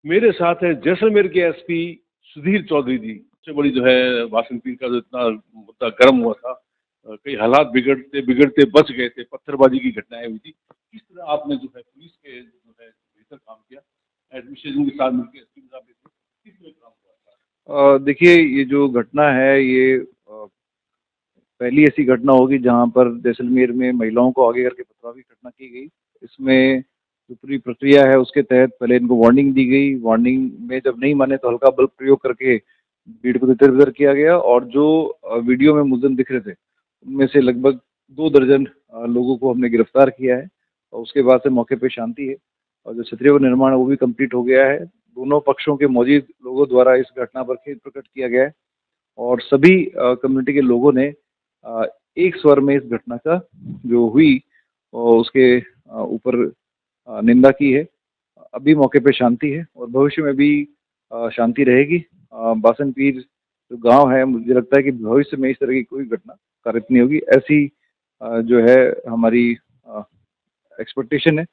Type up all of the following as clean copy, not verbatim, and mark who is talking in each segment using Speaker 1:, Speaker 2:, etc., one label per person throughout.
Speaker 1: मेरे साथ है जैसलमेर के एसपी सुधीर चौधरी जी। सबसे बड़ी जो है वासन पीर का जो इतना मुद्दा गर्म हुआ था, कई हालात बिगड़ते बिगड़ते बच गए थे, पत्थरबाजी की घटनाएं हुई थी। किस तरह आपने जो है पुलिस के जो है बेहतर काम किया, एडमिनिस्ट्रेशन के साथ मिलकर एसपी के साथ मिलकर किस तरह काम हुआ था?
Speaker 2: देखिए, ये जो घटना है ये पहली ऐसी घटना होगी जहाँ पर जैसलमेर में महिलाओं को आगे करके पथराव की घटना की गई। इसमें जो पूरी प्रक्रिया है उसके तहत पहले इनको वार्निंग दी गई। वार्निंग में जब नहीं माने तो हल्का बल प्रयोग करके भीड़ को तितर-बितर किया गया और जो वीडियो में मुलज़िम दिख रहे थे, उनमें से लगभग 2 दर्जन लोगों को हमने गिरफ्तार किया है और उसके बाद से मौके पे शांति है और जो क्षत्रिय का निर्माण है वो भी कंप्लीट हो गया है। दोनों पक्षों के मौजूद लोगों द्वारा इस घटना पर खेद प्रकट किया गया है और सभी कम्युनिटी के लोगों ने अ, एक स्वर में इस घटना का जो हुई और उसके ऊपर निंदा की है। अभी मौके पे शांति है और भविष्य में भी शांति रहेगी। बासन पीर जो गाँव है, मुझे लगता है कि भविष्य में इस तरह की कोई घटना कारित नहीं होगी। ऐसी जो है हमारी अ, एक्सपेक्टेशन है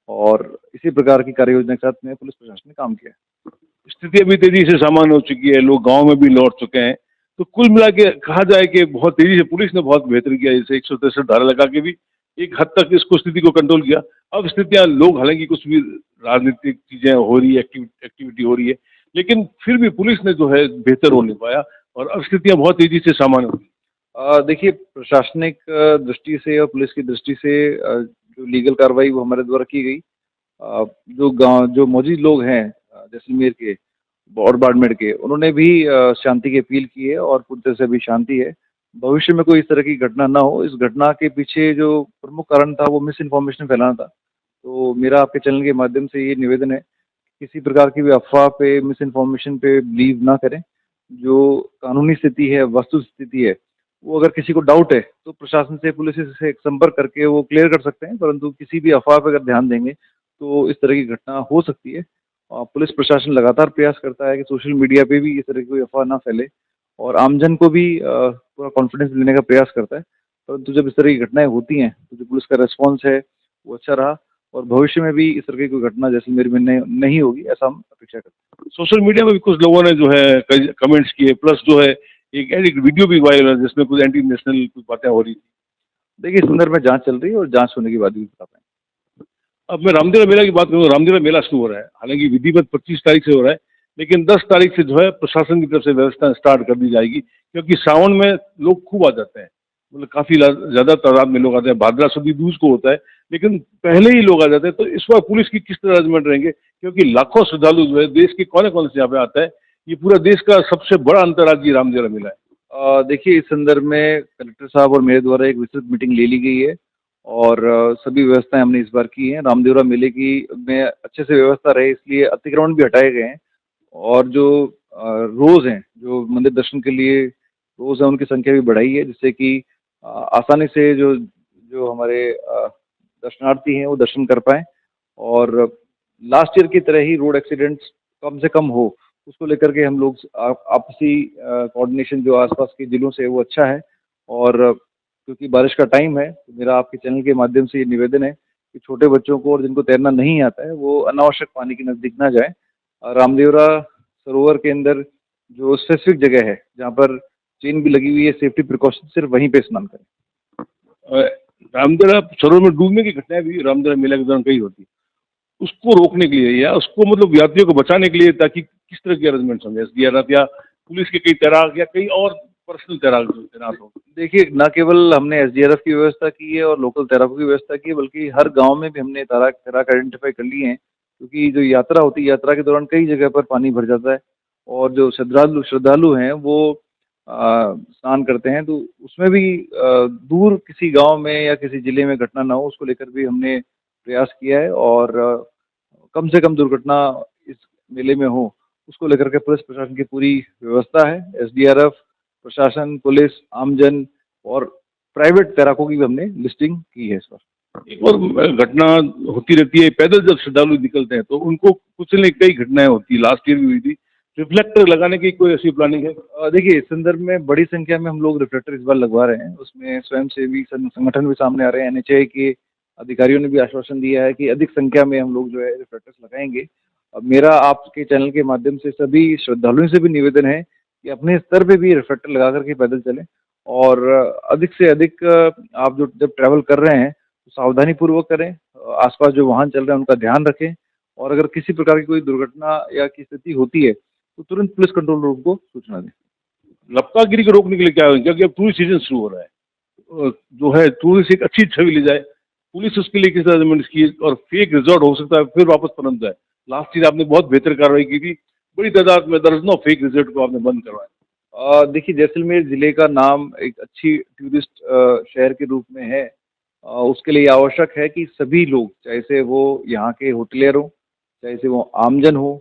Speaker 2: और इसी प्रकार की कार्य योजना के साथ में पुलिस प्रशासन ने काम किया है।
Speaker 1: स्थिति अभी तेजी से सामान्य हो चुकी है, लोग गांव में भी लौट चुके हैं। तो कुल मिला के कहा जाए कि बहुत तेजी से पुलिस ने बहुत बेहतर किया, जैसे 163 धारा लगा के भी एक हद तक इसको स्थिति को कंट्रोल किया। अब स्थितियां लोग हालांकि कुछ भी राजनीतिक चीजें हो रही है, एक्टिविटी हो रही है, लेकिन फिर भी पुलिस ने जो है बेहतर हो नहीं पाया और अब स्थितियां बहुत तेजी से सामान्य हो गई।
Speaker 2: देखिए, प्रशासनिक दृष्टि से और पुलिस की दृष्टि से जो लीगल कार्रवाई वो हमारे द्वारा की गई। जो मौजूद लोग हैं जैसलमेर के और बाड़मेर के, उन्होंने भी शांति की अपील की है और पूरी तरह से अभी शांति है। भविष्य में कोई इस तरह की घटना ना हो। इस घटना के पीछे जो प्रमुख कारण था वो मिस इन्फॉर्मेशन फैलाना था। तो मेरा आपके चैनल के माध्यम से ये निवेदन है, किसी प्रकार की भी अफ़वाह पे, मिस इन्फॉर्मेशन पे बिलीव ना करें। जो कानूनी स्थिति है, वस्तु स्थिति है, वो अगर किसी को डाउट है, तो प्रशासन से, पुलिस से संपर्क करके वो क्लियर कर सकते हैं, परंतु किसी भी अफ़वाह पे अगर ध्यान देंगे, तो इस तरह की घटना हो सकती है। पुलिस प्रशासन लगातार प्रयास करता है कि सोशल मीडिया पे भी इस तरह की कोई अफ़वाह ना फैले और आमजन को भी पूरा कॉन्फिडेंस देने का प्रयास करता है। परंतु जब इस तरह की घटनाएँ होती हैं, तो जो पुलिस का रिस्पॉन्स है, वो अच्छा रहा और भविष्य में भी इस तरह की कोई घटना जैसलमेर में नहीं होगी, ऐसा हम अपेक्षा करते हैं।
Speaker 1: सोशल मीडिया में भी कुछ लोगों ने जो है कई कमेंट्स किए, प्लस जो है एक वीडियो भी वायरल है जिसमें कुछ एंटी नेशनल कुछ बातें हो रही थी।
Speaker 2: देखिए, इस संदर्भ में जाँच चल रही है और जाँच होने के बाद ही बता पाएँगे।
Speaker 1: अब मैं रामदेवरा मेला की बात करूँ, रामदेवरा मेला शुरू हो रहा है, हालांकि विधिवत 25 तारीख से हो रहा है, लेकिन 10 तारीख से जो है प्रशासन की तरफ से व्यवस्था स्टार्ट कर दी जाएगी, क्योंकि सावन में लोग खूब आ जाते हैं, मतलब काफी ज्यादा तादाद में लोग आते हैं। भादरा सुदी दूज को होता है, लेकिन पहले ही लोग आ जाते हैं। तो इस बार पुलिस की किस तरह अरेंजमेंट रहेंगे, क्योंकि लाखों श्रद्धालु जो है देश के कोने कोने से यहाँ पे आता है। ये पूरा देश का सबसे बड़ा अंतर्राज्यीय रामदेवरा मेला है।
Speaker 2: देखिए, इस संदर्भ में कलेक्टर साहब और मेरे द्वारा एक विस्तृत मीटिंग ले ली गई है और सभी व्यवस्थाएं हमने इस बार की हैं। रामदेवरा मेले की में अच्छे से व्यवस्था रहे, इसलिए अतिक्रमण भी हटाए गए हैं और जो रोज हैं, जो मंदिर दर्शन के लिए रोज हैं, उनकी संख्या भी बढ़ाई है, जिससे कि आसानी से जो जो हमारे दर्शनार्थी हैं वो दर्शन कर पाएँ और लास्ट ईयर की तरह ही रोड एक्सीडेंट्स कम से कम हो, उसको लेकर के हम लोग आपसी कोऑर्डिनेशन जो आसपास के जिलों से है वो अच्छा है और क्योंकि बारिश का टाइम है, तो मेरा आपके चैनल के माध्यम से ये निवेदन है कि छोटे बच्चों को और जिनको तैरना नहीं आता है, वो अनावश्यक पानी के नज़दीक ना जाएँ। रामदेवरा सरोवर के अंदर जो स्पेसिफिक जगह है, जहाँ पर चेन भी लगी हुई है, सेफ्टी प्रिकॉशन, सिर्फ वहीं पे स्नान करें।
Speaker 1: अ, रामदेवरा सरोवर में डूबने की घटनाएं भी रामदेवरा मेला के दौरान कई होती है। उसको रोकने के लिए या उसको मतलब यात्रियों को बचाने के लिए, ताकि किस तरह के अरेंजमेंट्स होंगे, एसडीआरएफ या पुलिस के कई तैराक या कई और पर्सनल तैराक जो तैनात हो?
Speaker 2: देखिए, ना केवल हमने एसडीआरएफ की व्यवस्था की है और लोकल तैराकों की व्यवस्था की है, बल्कि हर गाँव में भी हमने तैराक तैराक आइडेंटिफ़ाई कर लिए हैं, क्योंकि जो यात्रा होती है, यात्रा के दौरान कई जगह पर पानी भर जाता है और जो श्रद्धालु श्रद्धालु हैं, वो स्नान करते हैं, तो उसमें भी दूर किसी गाँव में या किसी जिले में घटना ना हो, उसको लेकर भी हमने प्रयास किया है और कम से कम दुर्घटना इस मेले में हो, उसको लेकर के पुलिस प्रशासन की पूरी व्यवस्था है। एसडीआरएफ, प्रशासन, पुलिस, आमजन और प्राइवेट तैराकों की भी हमने लिस्टिंग की है इस बार।
Speaker 1: एक और घटना होती रहती है, पैदल जब श्रद्धालु निकलते हैं तो उनको कुचलने की कई घटनाएं होती है, लास्ट ईयर भी हुई थी। रिफ्लेक्टर लगाने की कोई ऐसी प्लानिंग है?
Speaker 2: देखिए, इस संदर्भ में बड़ी संख्या में हम लोग रिफ्लेक्टर इस बार लगवा रहे हैं। उसमें स्वयंसेवी संगठन भी सामने आ रहे हैं। एनएचएआई के अधिकारियों ने भी आश्वासन दिया है कि अधिक संख्या में हम लोग जो है रिफ्लेक्टर्स लगाएंगे। मेरा आपके चैनल के माध्यम से सभी श्रद्धालुओं से भी निवेदन है कि अपने स्तर पे भी रिफ्लेक्टर लगा करके पैदल चलें और अधिक से अधिक आप जो जब ट्रैवल कर रहे हैं तो सावधानी पूर्वक करें, आसपास जो वाहन चल रहे हैं उनका ध्यान रखें और अगर किसी प्रकार की कोई दुर्घटना या की स्थिति होती है तो तुरंत पुलिस कंट्रोल रूम को सूचना दें।
Speaker 1: लपकागिरी को रोकने के लिए क्या होगा, क्योंकि अब टूरिस्ट सीजन शुरू हो रहा है, जो है टूरिस्ट एक अच्छी छवि ले जाए, पुलिस उसके लिए किस अरेंजमेंट की और फेक रिजॉर्ट हो सकता है फिर वापस पनप जाए। लास्ट ईयर आपने बहुत बेहतर कार्रवाई की थी, बड़ी तादाद में दर्जनों फेक रिजॉर्ट को आपने बंद करवाया।
Speaker 2: देखिए जैसलमेर जिले का नाम एक अच्छी टूरिस्ट शहर के रूप में है। उसके लिए आवश्यक है कि सभी लोग, चाहे से वो यहाँ के होटलियर हों, चाहे से वो आमजन हो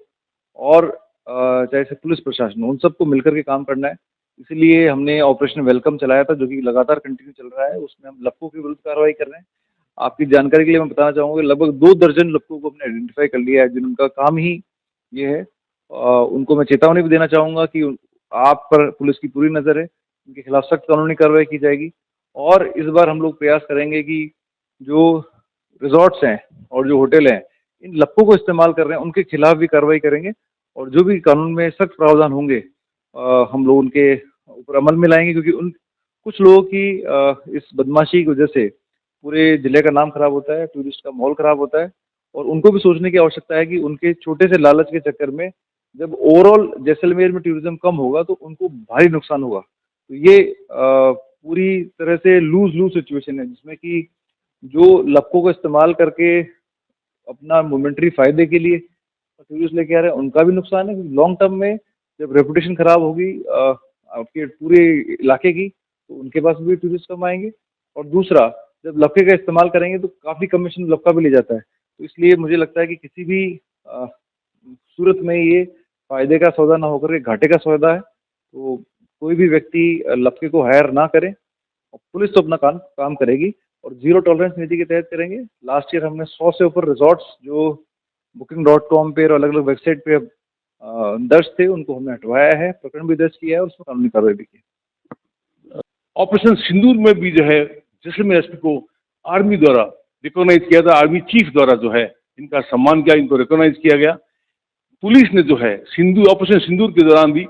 Speaker 2: और चाहे से पुलिस प्रशासन हो, उन सबको मिलकर के काम करना है। इसीलिए हमने ऑपरेशन वेलकम चलाया था जो कि लगातार कंटिन्यू चल रहा है। उसमें हम लप्पों के विरुद्ध कार्रवाई कर रहे हैं। आपकी जानकारी के लिए मैं बताना चाहूँगा कि लगभग 2 दर्जन लप्पों को हमने आइडेंटिफाई कर लिया है जिनका काम ही ये है। उनको मैं चेतावनी भी देना चाहूँगा कि आप पर पुलिस की पूरी नज़र है, उनके खिलाफ सख्त कानूनी कार्रवाई की जाएगी और इस बार हम लोग प्रयास करेंगे कि जो रिज़ॉर्ट्स हैं और जो होटल हैं, इन लप्पों को इस्तेमाल कर रहे हैं, उनके खिलाफ भी कार्रवाई करेंगे और जो भी कानून में सख्त प्रावधान होंगे हम लोग उनके ऊपर अमल में लाएँगे क्योंकि उन कुछ लोगों की इस बदमाशी की वजह से पूरे ज़िले का नाम खराब होता है, टूरिस्ट का माहौल खराब होता है और उनको भी सोचने की आवश्यकता है कि उनके छोटे से लालच के चक्कर में जब ओवरऑल जैसलमेर में टूरिज़्म कम होगा तो उनको भारी नुकसान होगा। तो ये पूरी तरह से लूज़-लूज़ सिचुएशन है जिसमें कि जो लप्पों को इस्तेमाल करके अपना मोमेंटरी फ़ायदे के लिए टूरिस्ट लेके आ रहे हैं, उनका भी नुकसान है क्योंकि लॉन्ग टर्म में जब रेपुटेशन खराब होगी आपके पूरे इलाके की, तो उनके पास भी टूरिस्ट कम आएँगे और दूसरा जब लप्पे का इस्तेमाल करेंगे तो काफ़ी कमीशन लप्पा भी ले जाता है। तो इसलिए मुझे लगता है कि किसी भी सूरत में ये फ़ायदे का सौदा ना होकर के घाटे का सौदा है। तो कोई भी व्यक्ति लप्पे को हायर ना करे और पुलिस तो अपना काम करेगी और ज़ीरो टॉलरेंस नीति के तहत करेंगे। लास्ट ईयर हमने 100 से ऊपर रिज़ॉर्ट्स जो booking.com पे और अलग-अलग वेबसाइट पे दर्ज थे, उनको हमने हटवाया है, प्रकरण भी दर्ज किया है और उसमें कानूनी कार्रवाई भी की है।
Speaker 1: ऑपरेशन सिंदूर में भी जो है जैसलमेर एसपी को आर्मी द्वारा रिकॉग्नाइज किया था, आर्मी चीफ द्वारा जो है इनका सम्मान किया, इनको रिकॉग्नाइज किया गया। पुलिस ने जो है सिंदूर ऑपरेशन सिंदूर के दौरान भी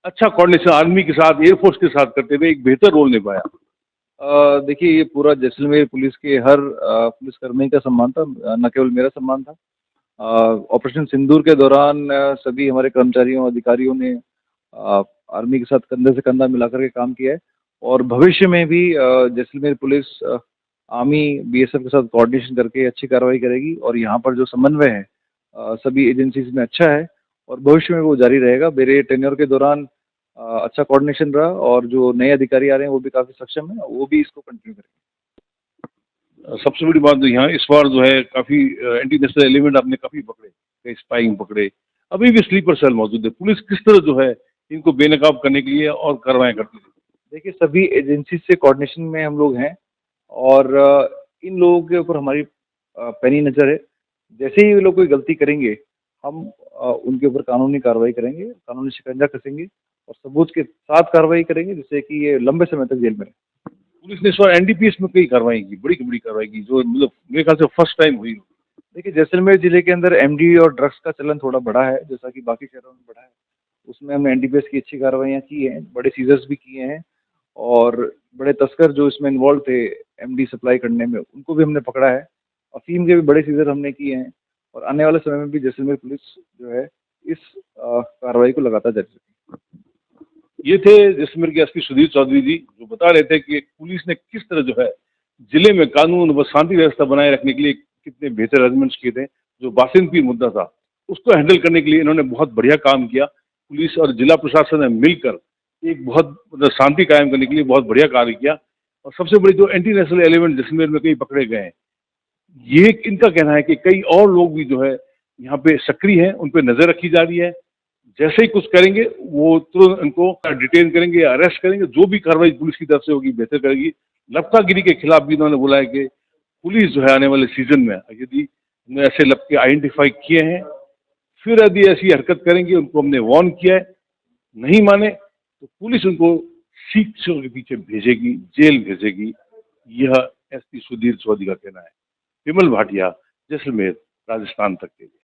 Speaker 1: अच्छा कोऑर्डिनेशन आर्मी के साथ, एयरफोर्स के साथ करते हुए एक बेहतर रोल निभाया।
Speaker 2: देखिए ये पूरा जैसलमेर पुलिस के हर पुलिसकर्मी का सम्मान था, न केवल मेरा सम्मान था। ऑपरेशन सिंदूर के दौरान सभी हमारे कर्मचारियों, अधिकारियों ने आर्मी के साथ कंधे से कंधा मिलाकर के काम किया है और भविष्य में भी जैसलमेर पुलिस आर्मी, बीएसएफ के साथ कोऑर्डिनेशन करके अच्छी कार्रवाई करेगी और यहाँ पर जो समन्वय है सभी एजेंसीज में अच्छा है और भविष्य में वो जारी रहेगा। मेरे टेन्योर के दौरान अच्छा कोऑर्डिनेशन रहा और जो नए अधिकारी आ रहे हैं वो भी काफ़ी सक्षम हैं, वो भी इसको कंटिन्यू करेंगे।
Speaker 1: सबसे बड़ी बात तो यहाँ इस बार जो है काफ़ी एंटी नेशनल एलिमेंट आपने काफ़ी पकड़े, कई स्पाइंग पकड़े, अभी भी स्लीपर सेल मौजूद है। पुलिस किस तरह जो है इनको बेनकाब करने के लिए और कार्रवाई करती है?
Speaker 2: देखिए सभी एजेंसी से कोऑर्डिनेशन में हम लोग हैं और इन लोगों के ऊपर हमारी पैनी नज़र है। जैसे ही ये लोग कोई गलती करेंगे हम उनके ऊपर कानूनी कार्रवाई करेंगे, कानूनी शिकंजा कसेंगे और सबूत के साथ कार्रवाई करेंगे जिससे कि ये लंबे समय तक जेल में रहें।
Speaker 1: पुलिस ने इस बार एनडीपीएस में कई कार्रवाई की, बड़ी बड़ी कार्रवाई की, जो मतलब मेरे ख्याल से फर्स्ट टाइम हुई।
Speaker 2: देखिए जैसलमेर जिले के अंदर एमडी और ड्रग्स का चलन थोड़ा बढ़ा है, जैसा कि बाकी शहरों में बढ़ा है। उसमें हमने एनडीपीएस की अच्छी कार्रवाइयाँ की हैं, बड़े सीजर्स भी किए हैं और बड़े तस्कर जो इसमें इन्वॉल्व थे एमडी सप्लाई करने में, उनको भी हमने पकड़ा है। अफीम के भी बड़े सीजर हमने किए हैं और आने वाले समय में भी जैसलमेर पुलिस जो है इस कार्रवाई को लगातार जारी रखेगी।
Speaker 1: ये थे जैसलमेर के एसपी सुधीर चौधरी जी, जो बता रहे थे कि पुलिस ने किस तरह जो है जिले में कानून व शांति व्यवस्था बनाए रखने के लिए कितने बेहतर अरेंजमेंट्स किए थे। जो बासिंदपीर मुद्दा था उसको हैंडल करने के लिए इन्होंने बहुत बढ़िया काम किया। पुलिस और जिला प्रशासन ने मिलकर एक बहुत मतलब शांति कायम करने के लिए बहुत बढ़िया कार्य किया। और सबसे बड़ी जो एंटी नेशनल एलिमेंट जैसलमेर में कई पकड़े गए हैं, ये इनका कहना है कि कई और लोग भी जो है यहाँ पे सक्रिय हैं, उन पर नजर रखी जा रही है। जैसे ही कुछ करेंगे वो तुरंत उनको डिटेन करेंगे, अरेस्ट करेंगे, जो भी कार्रवाई पुलिस की तरफ से होगी बेहतर करेगी। लपकागिरी के खिलाफ भी इन्होंने बोला है कि पुलिस जो है आने वाले सीजन में यदि ऐसे लपके आइडेंटिफाई किए हैं, फिर यदि ऐसी हरकत करेंगे, उनको हमने वार्न किया है, नहीं माने तो पुलिस उनको शीशों के पीछे भेजेगी, जेल भेजेगी। यह एसपी सुधीर चौधरी का कहना है। विमल भाटिया, जैसलमेर, राजस्थान तक के लिए।